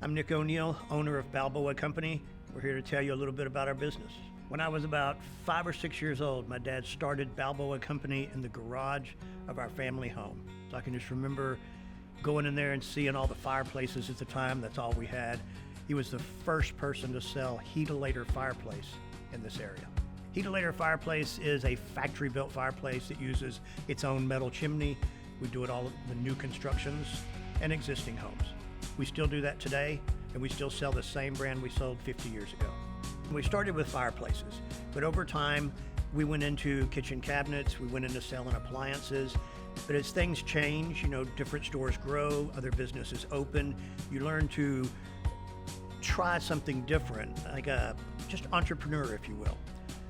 I'm Nick O'Neill, owner of Balboa Company. We're here to tell you a little bit about our business. When I was about 5 or 6 years old, my dad started Balboa Company in the garage of our family home. So I can just remember going in there and seeing all the fireplaces at the time. That's all we had. He was the first person to sell Heat-A-Later fireplace in this area. Heat-A-Later fireplace is a factory-built fireplace that uses its own metal chimney. We do it all in the new constructions and existing homes. We still do that today, and we still sell the same brand we sold 50 years ago. We started with fireplaces, but over time, we went into kitchen cabinets, we went into selling appliances. But as things change, different stores grow, other businesses open, you learn to try something different, like just entrepreneur, if you will.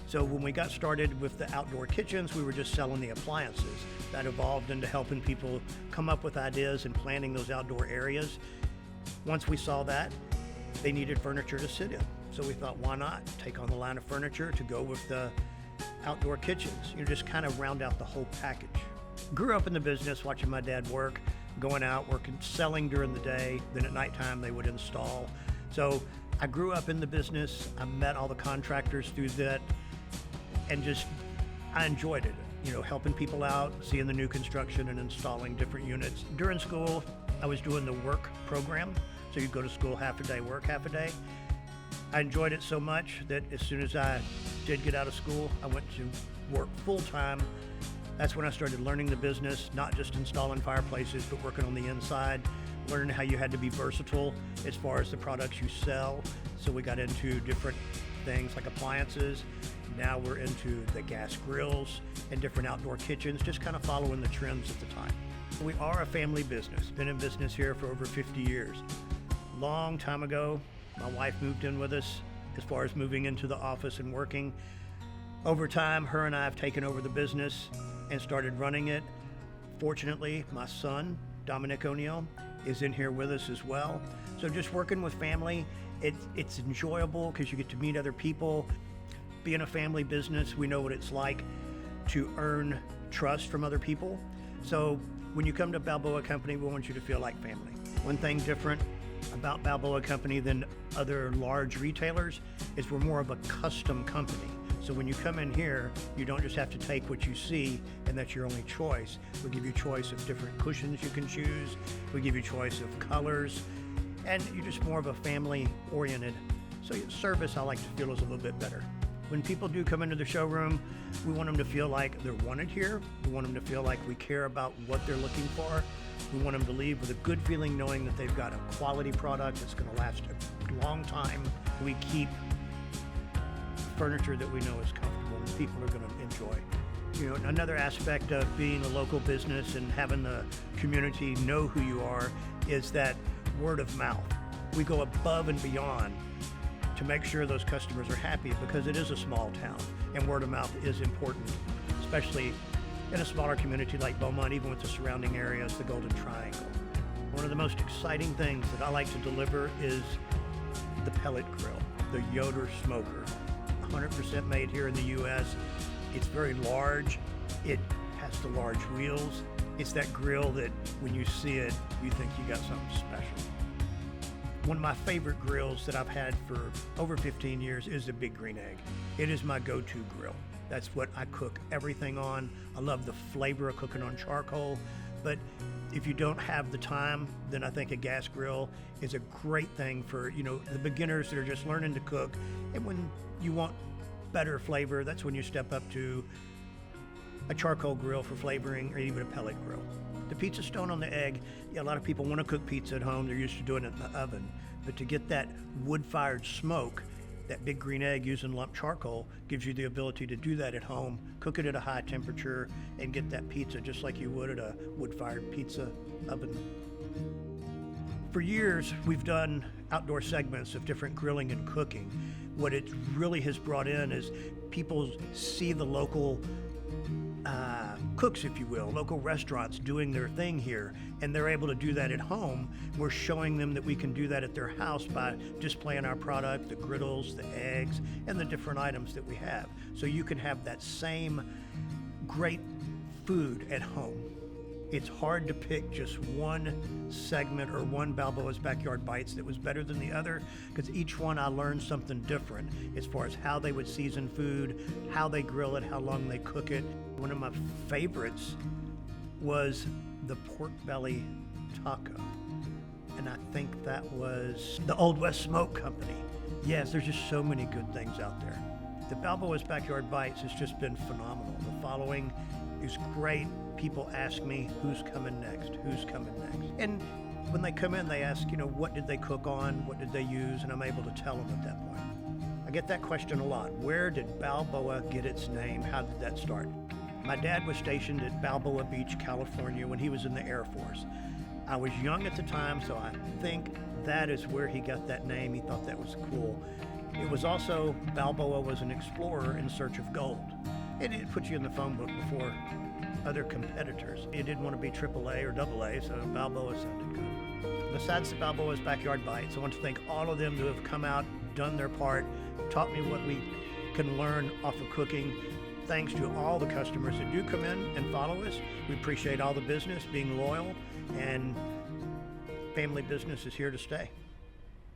So when we got started with the outdoor kitchens, we were just selling the appliances. That evolved into helping people come up with ideas and planning those outdoor areas. Once we saw that, they needed furniture to sit in. So we thought, why not take on the line of furniture to go with the outdoor kitchens? Just kind of round out the whole package. Grew up in the business, watching my dad work, going out, working, selling during the day, then at nighttime they would install. So I grew up in the business, I met all the contractors through that, and I enjoyed it. Helping people out, seeing the new construction and installing different units. During school, I was doing the work program. So you go to school half a day, work half a day. I enjoyed it so much that as soon as I did get out of school, I went to work full time. That's when I started learning the business, not just installing fireplaces, but working on the inside, learning how you had to be versatile as far as the products you sell. So we got into different things like appliances. Now we're into the gas grills and different outdoor kitchens, just kind of following the trends at the time. We are a family business, been in business here for over 50 years. Long time ago, my wife moved in with us as far as moving into the office and working. Over time, her and I have taken over the business and started running it. Fortunately, my son, Dominic O'Neill, is in here with us as well. So just working with family, it's enjoyable because you get to meet other people. Being a family business, we know what it's like to earn trust from other people. So when you come to Balboa Company, we want you to feel like family. One thing different about Balboa Company than other large retailers is we're more of a custom company. So when you come in here, you don't just have to take what you see and that's your only choice. We give you choice of different cushions you can choose. We give you choice of colors, and you're just more of a family oriented. So your service, I like to feel, is a little bit better. When people do come into the showroom, we want them to feel like they're wanted here. We want them to feel like we care about what they're looking for. We want them to leave with a good feeling knowing that they've got a quality product that's going to last a long time. We keep furniture that we know is comfortable and people are going to enjoy. Another aspect of being a local business and having the community know who you are is that word of mouth. We go above and beyond to make sure those customers are happy because it is a small town and word of mouth is important, especially in a smaller community like Beaumont, even with the surrounding areas, the Golden Triangle. One of the most exciting things that I like to deliver is the pellet grill, the Yoder smoker. 100% made here in the U.S. It's very large. It has the large wheels. It's that grill that when you see it, you think you got something special. One of my favorite grills that I've had for over 15 years is the Big Green Egg. It is my go-to grill. That's what I cook everything on. I love the flavor of cooking on charcoal, but if you don't have the time, then I think a gas grill is a great thing for, the beginners that are just learning to cook. And when you want better flavor, that's when you step up to a charcoal grill for flavoring or even a pellet grill. The pizza stone on the egg, a lot of people want to cook pizza at home. They're used to doing it in the oven. But to get that wood-fired smoke, that Big Green Egg using lump charcoal gives you the ability to do that at home, cook it at a high temperature, and get that pizza just like you would at a wood-fired pizza oven. For years, we've done outdoor segments of different grilling and cooking. What it really has brought in is people see the local cooks, if you will, local restaurants doing their thing here, and they're able to do that at home. We're showing them that we can do that at their house by displaying our product, the griddles, the eggs, and the different items that we have. So you can have that same great food at home. It's hard to pick just one segment or one Balboa's Backyard Bites that was better than the other, because each one I learned something different as far as how they would season food, how they grill it, how long they cook it. One of my favorites was the pork belly taco, and I think that was the Old West Smoke Company. Yes, there's just so many good things out there. The Balboa's Backyard Bites has just been phenomenal. The following is great. People ask me, who's coming next? Who's coming next? And when they come in, they ask, what did they cook on? What did they use? And I'm able to tell them at that point. I get that question a lot. Where did Balboa get its name? How did that start? My dad was stationed at Balboa Beach, California when he was in the Air Force. I was young at the time, so I think that is where he got that name. He thought that was cool. It was also, Balboa was an explorer in search of gold. And it put you in the phone book before other competitors. You didn't want to be AAA or AA, so Balboa sounded good. Besides the Balboa's Backyard Bites, I want to thank all of them who have come out, done their part, taught me what we can learn off of cooking. Thanks to all the customers that do come in and follow us. We appreciate all the business, being loyal, and family business is here to stay.